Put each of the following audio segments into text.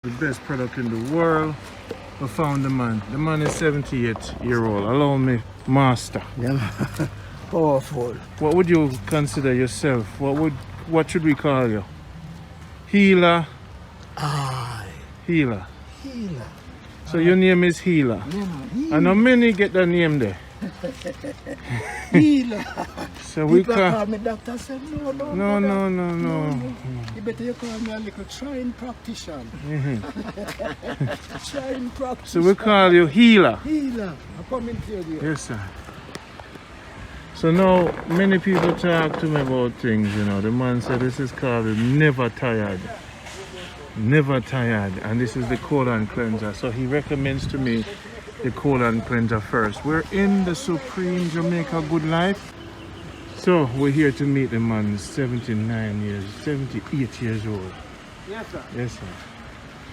The best product in the world. We found the man. The man is 78-year-old. Allow me, master. Yeah, powerful. What would you consider yourself? What should we call you? Healer? Aye. Healer. Healer. So your name is Healer. Yeah, Healer. I know many get that name there. Healer. So we People call call me doctor. I said no. No. You better you call me a little trying practitioner. Trying practitioner. So we call you Healer. Healer. I come into you. Yes, sir. So now many people talk to me about things, you know. The man said this is called never tired. Never tired. And this is the colon cleanser. So he recommends to me the colon cleanser first. We're in the Supreme Jamaica Good Life. So we're here to meet the man, 78 years old. Yes, sir. Yes, sir.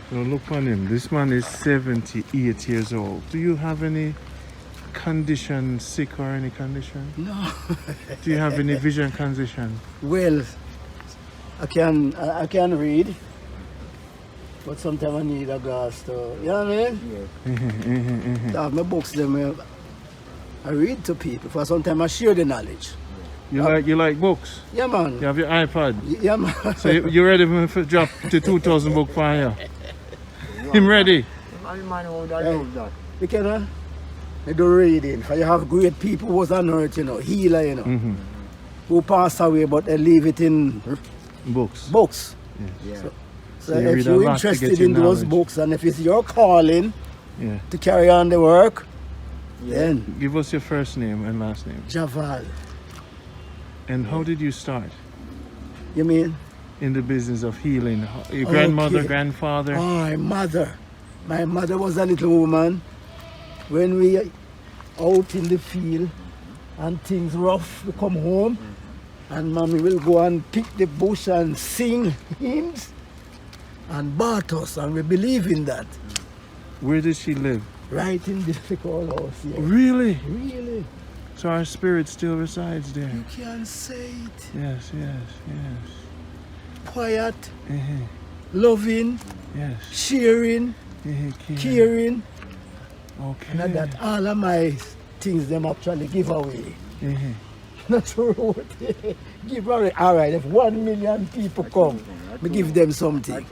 So look on him. This man is 78 years old. Do you have any condition, sick or any condition? No. Do you have any vision condition? Well, I can read, but sometimes I need a glass to, you know what I mean? I have my books them. I read to people, for sometimes I share the knowledge. You like books? Yeah, man. You have your iPad? Yeah, man. So you ready for drop the 2,000 book for you? Him ready? You can I do reading. For you have great people who was on earth, you know, healer, you know, who passed away, but they leave it in Books. books. Yes. So So you if read a you're lot to interested get your in those knowledge. books, and if it's your calling Yeah. to carry on the work, then Give us your first name and last name. Javal. And how did you start You mean? in the business of healing? Your grandmother, Okay. grandfather? My mother. My mother was a little woman. When we out in the field and things rough, we come home and mommy will go and pick the bush and sing hymns and bath us, and we believe in that. Where did she live? Right in this little house here. Really? Really? So our spirit still resides there. You can say it. Yes. Quiet, Uh-huh. loving, Yes. sharing, caring. Okay. And that all of my things them actually give away. Uh-huh. Not sure what give away. All right, if 1 million people come, we give them something.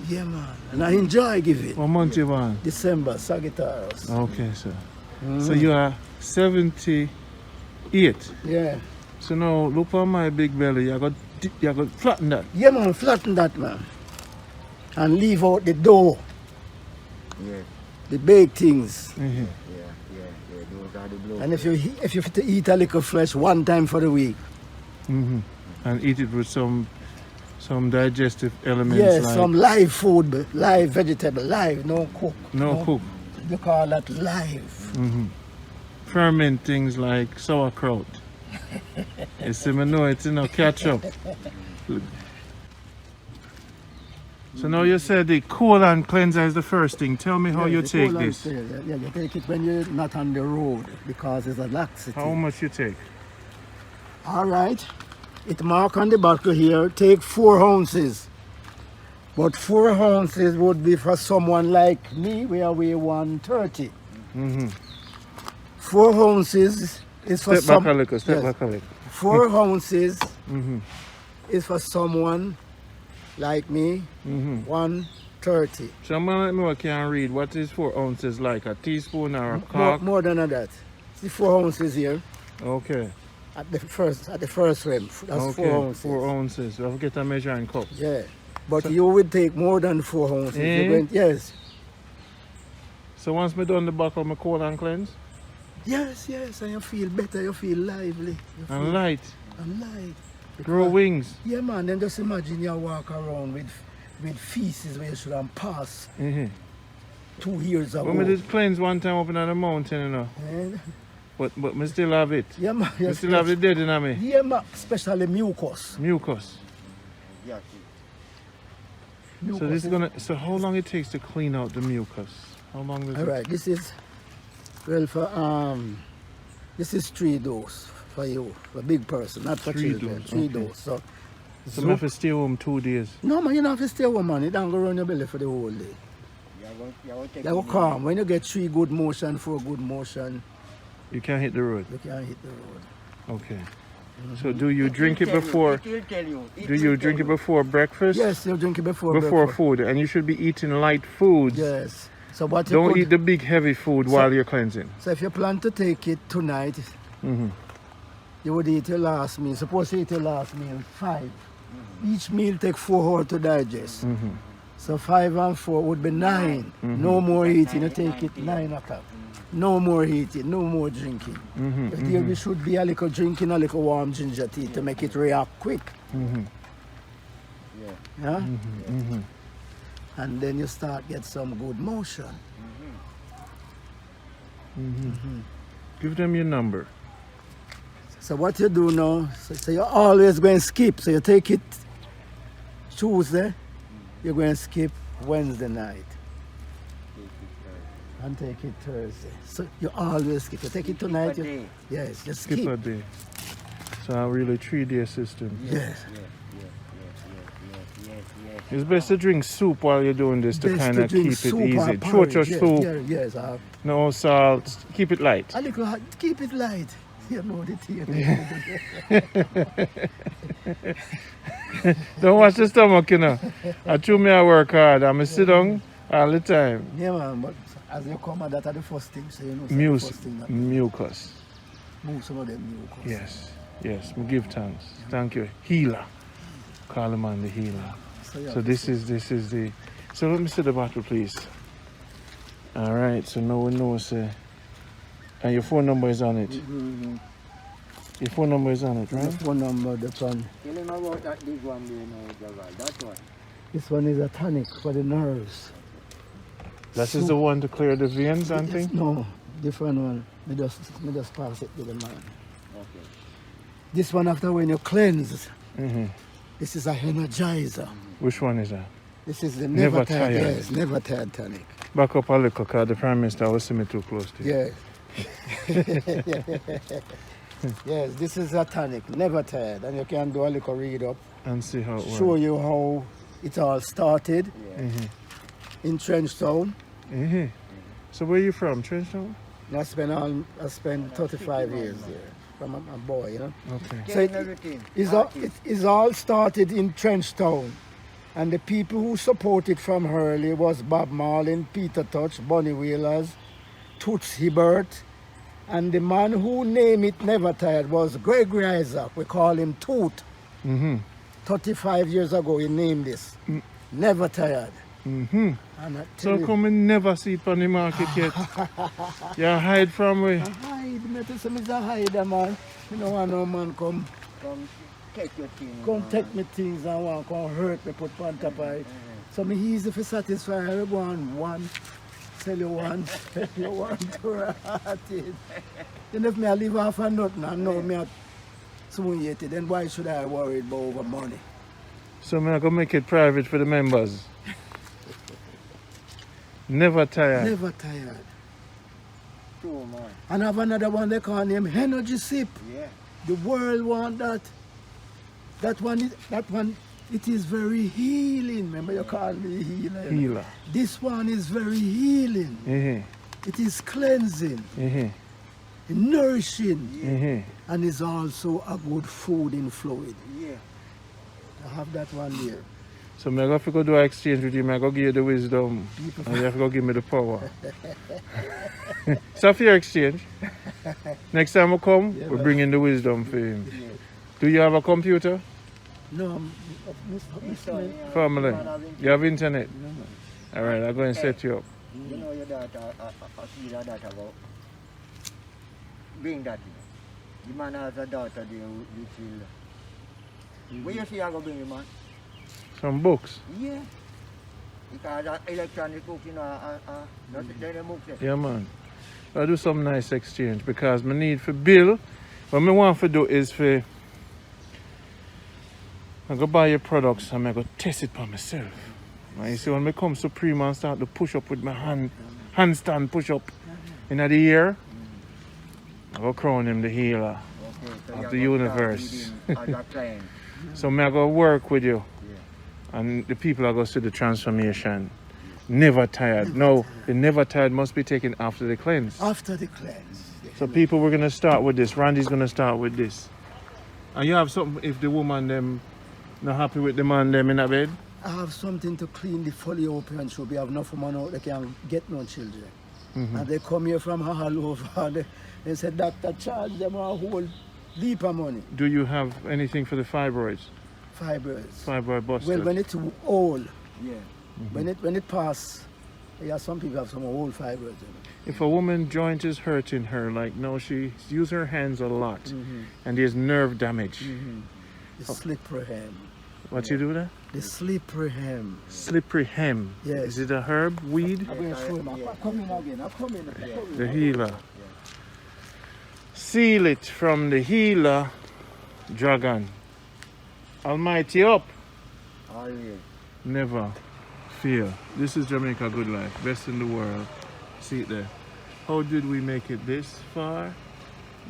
Yeah, man. And I enjoy giving. What month you want? December, Sagittarius. Okay, sir. So you are 78. Yeah. So now look on my big belly. You got flatten that. Yeah, man, flatten that, man. And leave out the dough. Yeah. The baked things. Uh-huh. Those are the blow. And if you have to eat a little flesh one time for the week. And eat it with some digestive elements. Yes, like some live food, live vegetable, live, no cook. no cook. You call that live. Ferment things like sauerkraut. You see me know it's ketchup. So now you said the colon cleanser is the first thing. Tell me how Yeah, you the take colon this. cleanser, yeah, you take it when you're not on the road because it's a laxity. How much you take? All right. It mark on the bottle here, take 4 ounces. But 4 ounces would be for someone like me, where I weigh 130. 4 ounces is for Step back a little, step yes. back a little. 4 ounces is for someone like me, 130. Someone like me can read what is 4 ounces like, a teaspoon or a cock? More than that. See 4 ounces here Okay. at the first rim. That's Okay. 4 ounces. 4 ounces. We'll get a measuring cup. Yeah. But you would take more than 4 ounces. Eh? You're going, yes. So once me done the back of my colon cleanse, Yes, and you feel better, you feel lively. You feel and light, light. grow wings. Yeah, man, then just imagine you walk around with feces where you should have passed 2 years ago. When me did cleanse one time up in the mountain, you know. And, But me still have it. yeah, man. Me still have the dead in me. Yeah, man, especially mucus. Mucus. Yeah. So this is gonna. So how long it takes to clean out the mucus? How long does All it? right, this is, well, for, this is 3 doses for you, for a big person, not for Three children. dose, 3 okay. doses. So So I have to stay home 2 days. No, man, you don't have to stay home, man. You don't go run your belly for the whole day. You go calm. When you get 3 good motion, 4 good motion, You can't hit the road. you can hit the road. Okay. So do you drink it before? It will tell you. Do you drink it before breakfast? Yes, you drink it before Before breakfast. food, and you should be eating light foods. Yes. So what you Don't could, eat the big heavy food while you're cleansing. So if you plan to take it tonight, Hmm. you would eat your last meal. Suppose you eat your last meal 5. Each meal take 4 hours to digest. Hmm. So 5 and 4 would be 9. No more eating. You take it 9 o'clock. No more eating. No more drinking. If there should be a little drinking, a little warm ginger tea to make it react quick. Yeah. And then you start get some good motion. Give them your number. So what you do now, so you're always going to skip. So you take it Tuesday, you're going to skip Wednesday night. And take it Thursday. So you always skip. You take it tonight. Yes, just Skip skip. a day. So a really 3-day system. Yes. It's best to drink soup while you're doing this to Best kind to of drink keep it soup or easy. porridge. Chocha Yes, soup, yes, no salt, keep it light. a little, keep it light. You know the tea. Don't watch the stomach, you know. I chew me I work hard. I'm sit down all the time. Yeah, man, but as you come, that are the first thing, so you know. So the first thing that Mucus. move some of them mucus. Yes. We give thanks. Thank you. Healer. Kalaman the healer. So this is the. So let me see the bottle, please. All right. So now we know, and your phone number is on it. Your phone number is on it, The right? phone number, the one. Tell him about that big one there now, Jawal. That one. This one is a tonic for the nerves. That is the one to clear the veins and things? No, different one. Me just pass it to the man. Okay. This one after when you cleanse, Mm-hmm. this is a energizer. Which one is that? This is the Never never tired. tired. Yes, never tired tonic. Back up a little, because the Prime Minister was sitting too close to you. Yes. Yes, this is a tonic, never tired. And you can do a little read up, And see how it works. show you how it all started in Trenchtown. Mm-hmm. So where you from? Trenchtown? And I spent 35 years there from a boy, you know. Okay. So Everything. it's all started in Trenchtown. And the people who supported from early was Bob Marley, Peter Tosh, Bonnie Whalers, Toots Hibbert. And the man who named it Never Tired was Gregory Isaacs. We call him Toot. Mm-hmm. 35 years ago he named this. Never Tired. Mm-hmm. And I tell So you, come and never see it on the market yet. You hide from where? I hide, me tell some is a hide, man. You know, want no man come Take your thing. come take me things and want come hurt me, put on top of it. So me easy for satisfy everyone. Sell you one, sell you one to rot it. Then if me I live off of nothing and know me I soon yet, then why should I worry about over money? So I'm going to make it private for the members. Never tired. Never tired. True, man. And I have another one they call him Energy Sip. Yeah. The world want that. That one, it is very healing. Remember you call me healer. Healer. This one is very healing. Mm-hmm. It is cleansing, Mm-hmm. nourishing, Mm-hmm. and is also a good food in fluid. Yeah. I have that one there. So I'm going to go do an exchange with you. I'm going to give you the wisdom. And you have to go give me the power. So for your exchange, next time I come, Yeah, we'll man. bring in the wisdom for him. Yeah. Do you have a computer? No, Mr. Family? You have internet? No, no. All right, I'm going to set you up. You know your daughter, I see your daughter go. Bring that in. The man has a daughter there with children. Where you see I go bring the man? Some books. Yeah. Because electronic books, you know, they're the books. Yeah, man. I'll do some nice exchange because my need for bill. What I want to do is for I go buy your products and I go test it by myself. And you see when I come Supreme and start to push up with my handstand push up in the air, I go crown him the healer Okay, so of you the have to universe. start with him as a client. So me I go work with you. Yeah. And the people are going to see the transformation. Never tired. No, the never tired must be taken after the cleanse. After the cleanse. So people, we're going to start with this. Randy's going to start with this. And you have something if the woman them not happy with the man them in a bed? I have something to clean the fallopian tube. We have enough women out they can get no children. And they come here from all over. They said, Doctor, charge them a whole heap of money. Do you have anything for the fibroids? Fibroids. Fibroid busters? Well, when it's old, Yeah. when it pass, yeah, some people have some old fibroids. If a woman joint is hurting her, like no, she use her hands a lot, and there's nerve damage. The slippery hem. What you do there? The slippery hem. Slippery hem. Yes. Is it a herb, weed? I'm going to show him. I'm coming again. I'm coming. The healer. Seal it from the healer, dragon. Almighty up. Always. Never fear. This is Jamaica Good Life, best in the world. See it there. How did we make it this far?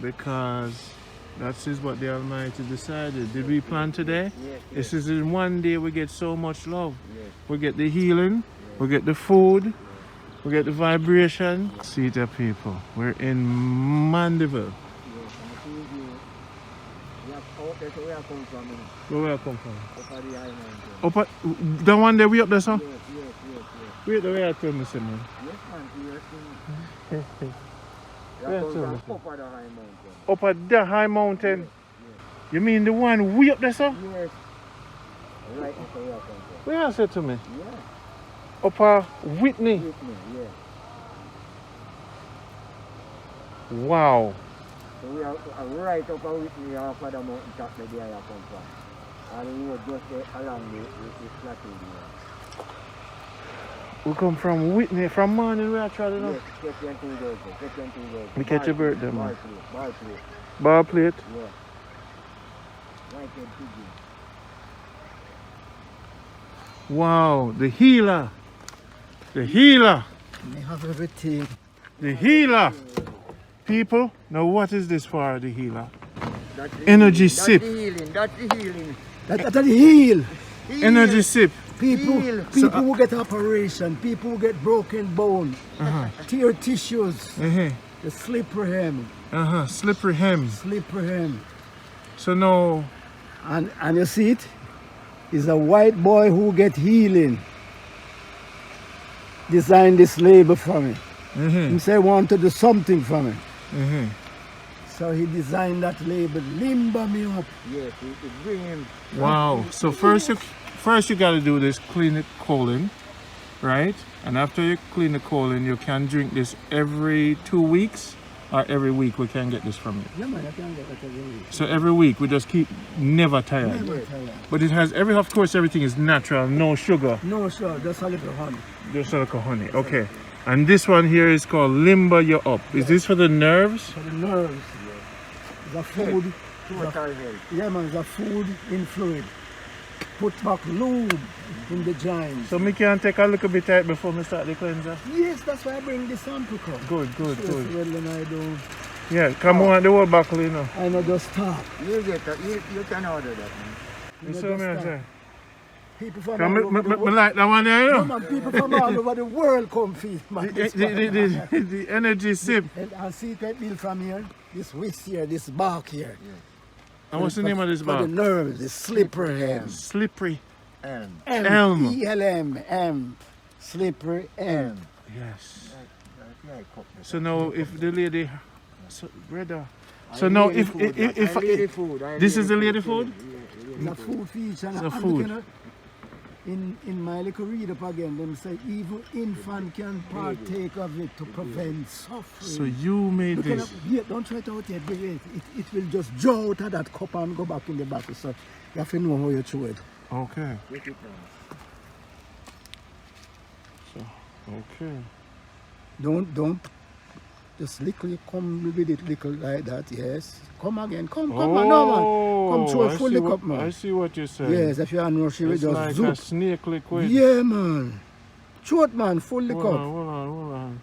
Because that is what the Almighty decided. Did we plan today? Yes. This is in one day we get so much love. Yes. We get the healing, we get the food, we get the vibration. See it there, people. We're in Mandeville. Yes. And that's where I come from. Where I come from? Up at the high mountain. Up at, the one there we up there, sir? Yes. Wait the way I tell me, sir, man. Yes, man. Where I come tell from me, up at the high mountain. Up at the high mountain? You mean the one way up there, sir? Yes. Right up where I come from. Where you say to me? Yeah. Up at Whitney? With me, yeah. Wow. So we are right up with me off of the mountain top where I come from. And we were just along the plateau there. We come from Whitney, from morning where I try to know. Yes, second two days. We catch a bird there, man. Ball plate. Bar plate. Yeah. Right head pigeon. Wow, the healer. The healer. They have everything. The healer. People, now what is this for, the healer? That's the Energy healing. sip. That's the healing. That's the heal. Energy sip. People Heal. who get operation, people who get broken bone, tear tissues, the slippery hem. Slippery hem. Slippery hem. So now, And you see it? Is a white boy who get healing. Designed this label for me. He said he want to do something for me. So he designed that label, limber me up. Yes, it bring him. wow. So first you got to do this, clean the colon, right? And after you clean the colon, you can drink this every 2 weeks or every week we can get this from you. Yeah, man, I can get that every week. So every week we just keep never tired. Never tired. But it has of course everything is natural, no sugar, No, sure, just a little honey. just like a honey. Okay. And this one here is called Limber You Up. Is this for the nerves? For the nerves. The food. Total health. Yeah, man, the food in fluid. Put back lube in the joints. So me can take a little bit out before me start the cleanser? Yes, that's why I bring the sample cup. Good. Yes, well, then I do. Yeah, come on, the whole buckle, you know. I know just stop. You get that. You can order that, man. You see me, I say? People from Come, all over the me world. like that one there, you No, know? man, people from all over the world come feed, man. The energy sip. And see that bill from here, this waist here, this bark here. And what's the name of this For bar? the nerves, the slippery hem. Slippery. Elm. E-L-M. Slippery M. Yes. So now if the lady, so brother, so now if this is the lady food? The food feature. The food. In my little read up again, them say even infant can partake of it to prevent suffering. So you made Look this. Yeah, don't try it out yet. It will just draw out of that cup and go back in the bottle. So you have to know how you chew it. Okay. So, okay. Don't just little come with it little like that. Yes. Come again. Come on, no man. Come through it fully cup, man. I see what you're saying. Yes, if you are no, she will It's just like zoop. a snake liquid. Yeah, man. Short man, fully Hold cup. on.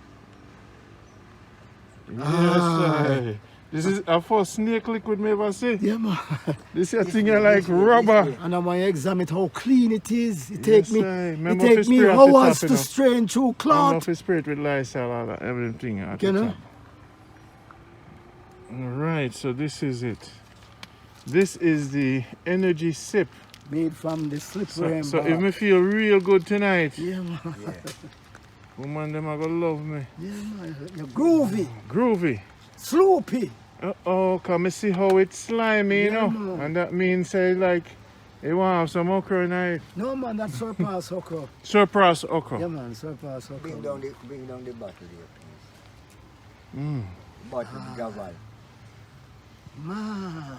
Yes, Ah. sir. This is a first snake liquid me ever see. Yeah, man. This is a thing you like rubber. And I want to examine how clean it is. It Yes, take me, sir. it Remember take if me spray at the hours top, to you know? strain through I'm cloth. off his spirit with Lysol, all that, everything at You the know? top. Alright, so this is it. This is the energy sip. Made from the slippery So if me feel real good tonight, Yeah, man. woman them are gonna love me. Yeah, man. You're groovy, Groovy. sloopy. Oh, come and see how it's slimy, you Yeah, know. man. And that means say like you want to have some okra in it. No, man, that's surpass okra. Surprise okra. Yeah, man, surpass okra. Bring down the bottle here, please. Mm. Bottle, Javal. Man.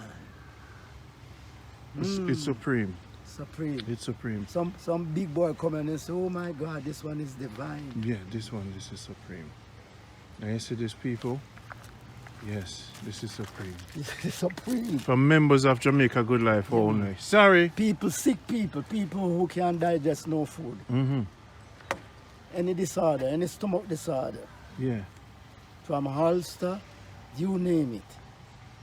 It's supreme. Supreme. It's supreme. Some big boy come in and say, oh my God, this one is divine. Yeah, this is supreme. Now you see these people? Yes, this is supreme. It's supreme. From members of Jamaica Good Life only. Sorry. People, sick people who can't digest no food. Mm-hmm. Any disorder, any stomach disorder, Yeah. from Ulster, you name it.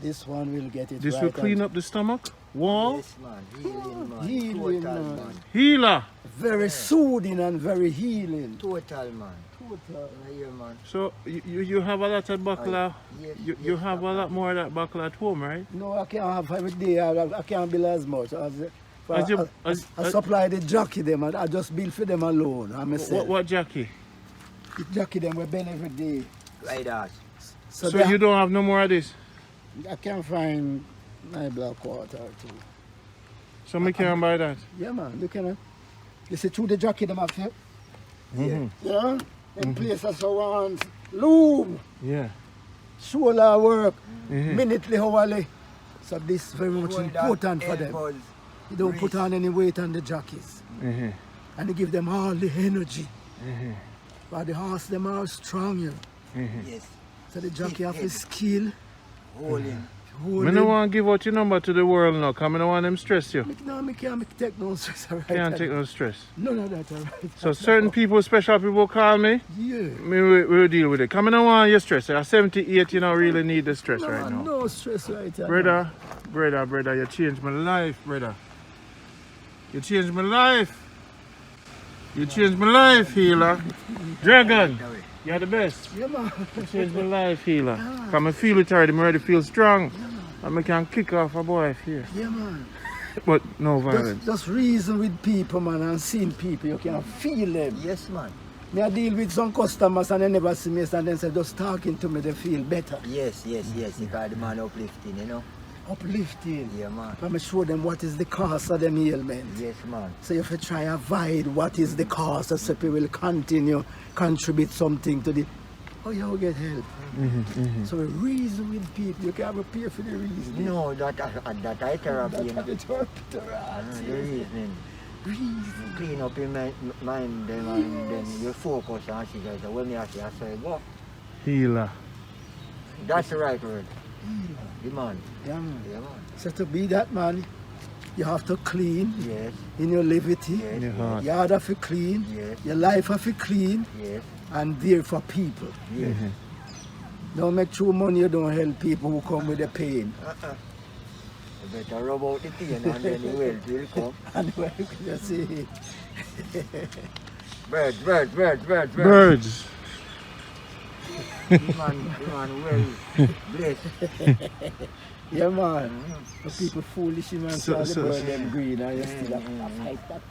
This one will get it This right. will clean up the stomach? Wall? Yes, man. Healing, man. Healing, Total, man. man. Healer. Very soothing and very healing. Total, man. Total. Yeah, man. So you have a lot of buckler. Yes, You yes, have a lot more of that buckler at home, right? No, I can't have every day. I can't bill as much. I As supply the jockey them and I just bill for them alone. I myself. what Jackie? The jockey them we bend every day. Like that. So they- you don't have no more of this? I can find my black water too. So me can't buy that? Yeah, man. Look at it. You see through the jockey them up here. Mhm. Yeah. In places around loom, Yeah. shoulder work, Mhm. minutely, hourly. So this very much Shoulder, important for them. elbows. You don't put wrist. on any weight on the jockeys. Mhm. And you give them all the energy. Mhm. But the horse them are strong, you know. Mhm. Yes. So the jockey have the skill. Holding. Hold Me him. no want to give out your number to the world now, because I don't want them stress you. No, me can't take no stress, all right? Can't take no stress. None of that, all right? So certain people, special people call me, Yeah. we'll deal with it. Come, I don't want your stress. At 78, you don't really need the stress No, right now. no stress right now. Brother, you changed my life, brother. You changed my life. You changed my life, healer. Dragon, you're the best. Yeah, man. You changed my life, healer. Come and feel it already, I'm already feel strong. And I can kick off a boy here. Yeah, man. But no violence. Just reason with people, man, and seeing people, you can feel them. Yes, man. Me I deal with some customers and they never see me and then say, just talking to me, they feel better. Yes. Because the man uplifting, you know. Uplifting. Yeah, man. Let me show them what is the cause of them ailment. Yes, man. So if you try avoid what is the cause, so people will continue contribute something to the, oh, you will get help. So we reason with people, you can't prepare for the reason. No, that I therapy, you know. That's what the The reasoning. reason. Clean up your mind then, and then you focus on she guys. When you say, I say, go. Healer. That's the right word. The man. Yeah, man. Yeah, man. So to be that man, you have to clean Yes, in your liberty. yes, In your heart. Your heart have to clean, yes, your life have to clean, yes, and there for people. yes. Don't make true money, you don't help people who come with the pain. You better rub out the pain and then the wealth will come. And where you can see Birds. Birds. The man well blessed. yeah, man. The people foolish, man, So- so, so- the bird them green, and you still have Mm. to fight that.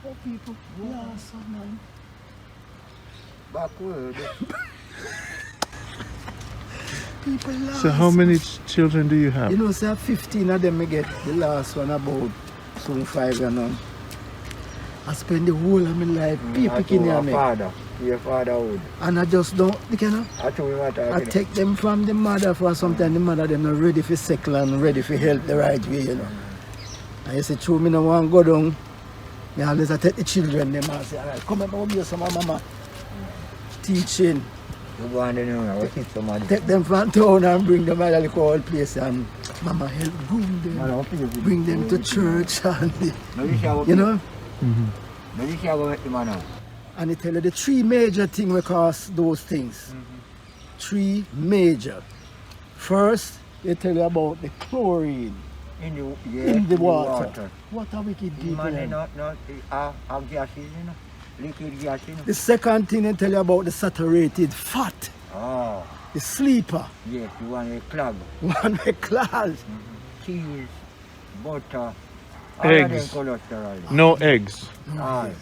Oh, people, lost, man. Backward. People lost. So how many children do you have? You know, say 15 of them I get the last one about soon 5 and on. I spend the whole of my life picking your at me. father. Your fatherhood. And I just don't, you know, I told you what I I take them from the mother for sometimes the mother them not ready for settle and ready for help the right way, you know. And you say, true, me no want to go down. Me always I take the children them and say, all right, come and go give some mama teaching. You go on the new now, teach somebody. Take them from town and bring them to the old place and mama help groom them. Man, I'll pay you. Bring them to church and, Now you shall you know. Now you shall go with the man now. And it tell you the 3 major things we cause those things. 3 major. First, they tell you about the chlorine in the water. What a wicked people. Man, not gases, you know. Liquid gas, you know. The second thing they tell you about the saturated fat. Oh. The sleeper. Yes, you want a clog. One with claws. Cheese, butter, Eggs. all of them cholesterol. No eggs. Aye.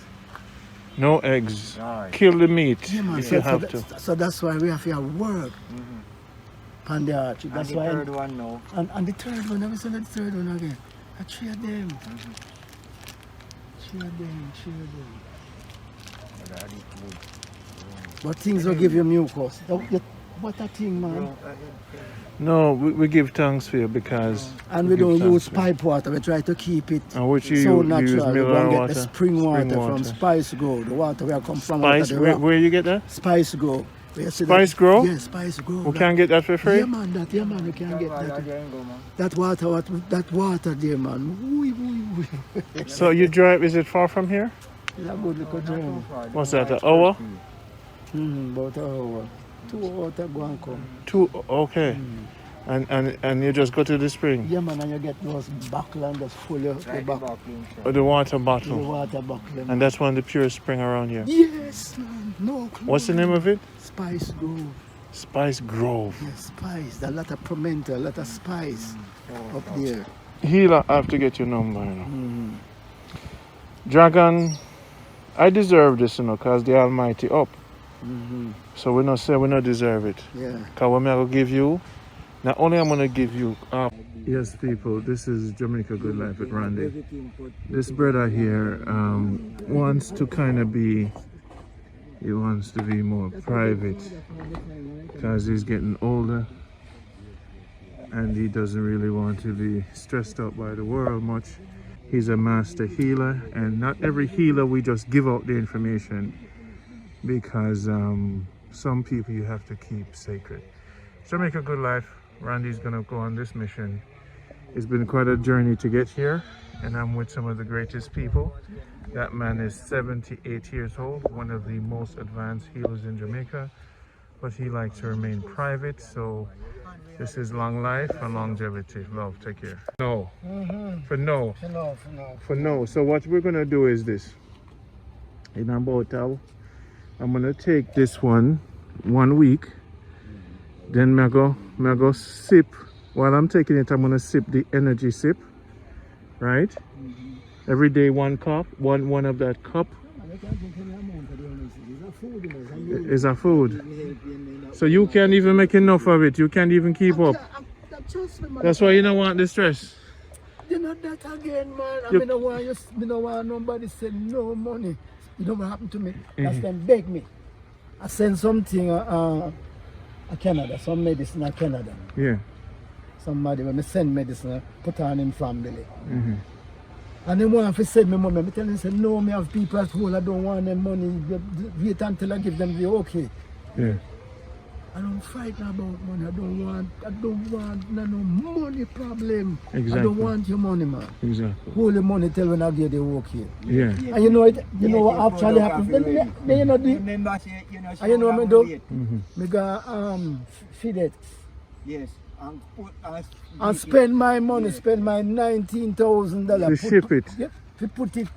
No eggs. Aye. Kill the meat Yeah, man. if So, you have to. so that's why we have to work. On the archery. And That's the why. third one now. And the third one, let me say the third one again. I cheer them. Cheer them. That is good. But things will give you mucus. What a thing, man. No, we give thanks for you because. And we give don't thanks use for you. pipe water. We try to keep it And which you so use natural. We mineral don't get water? the spring water from water. Spice Grove. The water where I come from. Spice, where you get that? Spice Grove. Where you see Spice that? Grove? Yes, Spice Grove. We can't get that for free? Yeah, man, you can get that. That water there, man. So you drive, is it far from here? It's a good little journey. What's that, an hour? About an hour. 2 hours to go and come. 2, okay. And you just go to the spring? Yeah, man, and you get those backland that's full of the back. Or the water The bottle? water backland. And that's one of the purest spring around here? Yes, man. No clue. What's the name of it? Spice Grove. Spice Grove. Yes, spice. A lot of pimento, a lot of spice up there. Healer, I have to get your number, you know. Dragon, I deserve this, you know, because the Almighty up. So we not say we not deserve it. Yeah. Because what I'm going to give you, not only I'm going to give you up. Yes, people, this is Jamaica Good Life with Randy. This brother here wants to kind of be, he wants to be more private because he's getting older and he doesn't really want to be stressed out by the world much. He's a master healer, and not every healer we just give out the information, because some people you have to keep sacred. Jamaica Good Life, Randy's gonna go on this mission. It's been quite a journey to get here, and I'm with some of the greatest people. That man is 78 years old, one of the most advanced healers in Jamaica, but he likes to remain private, so this is long life and longevity. Love, take care. No. For no. For no. So what we're gonna do is this. In about I'm gonna take this one week. Then I go sip. While I'm taking it, I'm gonna sip the energy sip. Right? Every day 1 cup, one of that cup is a food. So you can't even make enough of it. You can't even keep up. That's why you don't want the stress. You know that again, man. I don't want nobody send no money. You know what happened to me? That's them beg me. I send something to Canada, some medicine to Canada. Yeah. Somebody when me send medicine, put on in family. And they want to send me money. I tell them, say, no, me have people at home, I don't want them money. Wait until I give them the okay. Yeah. I don't fight about money. I don't want no money problem. Exactly. I don't want your money, man. Exactly. Hold the money till when I get the okay. Yeah. And you know it, you know what actually happens. Then you know the, and you know what I do? Me go feed it. Yes. And spend my money, spend my $19,000. To ship it. Yeah, to put it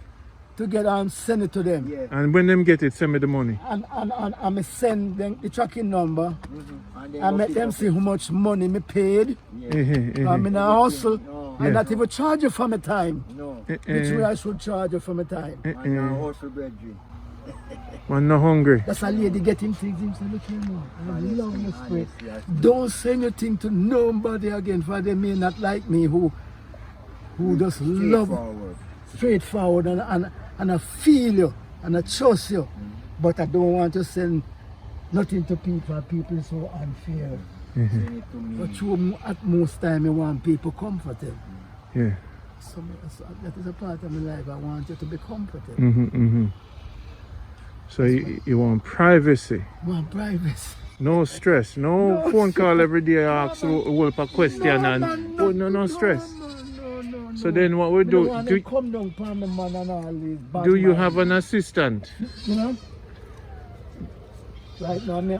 together and send it to them. Yeah. And when them get it, send me the money. And I send them the tracking number. I make them see how much money me paid. I'm in a hustle. I not even charge you for my time. No. Which way I should charge you for my time? And now hustle bedroom. I'm not hungry. That's a lady getting things. Him say, look here, man. I love your spirit. Don't say anything to nobody again, for they may not like me who just love straightforward and I feel you and I trust you. But I don't want to send nothing to people. People are so unfair. But you, at most time I want people comforted. Yeah. So that is a part of my life. I want you to be comforted. So you want privacy? I want privacy. No stress, no phone call every day ask a question no stress. No. So then what we do? Do you have an assistant? You know? Right now, my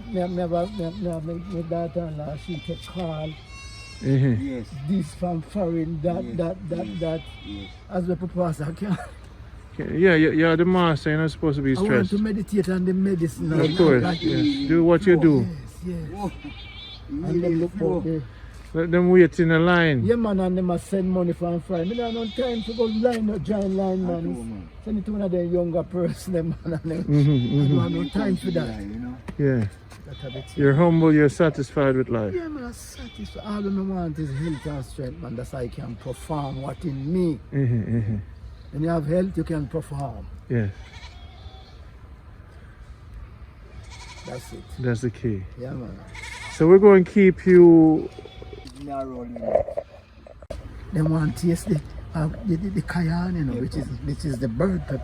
daughter-in-law, she take call Yes. this from foreign, that, Yes, that. Yes. As the purpose I can. Yeah, you're the master. You're not supposed to be I want stressed. to meditate on the medicine. Of course, yes. Do what you do. Yes. Oh, And then look out there. Let them wait in a line. Yeah, man, and they must send money from Friday. I don't have no time to go line, join line, man. Send it to one of the younger person, them, man. And them. I don't have no time for that. Yeah. That a bit. You're humble, you're satisfied with life. Yeah, man, I'm satisfied. All I want is health and strength, man. That's how I can perform what in me. When you have health, you can perform. Yes, That's it. that's the key. Yeah, man. So we're going to keep you. They want to taste the cayenne, you know, which is the bird pepper.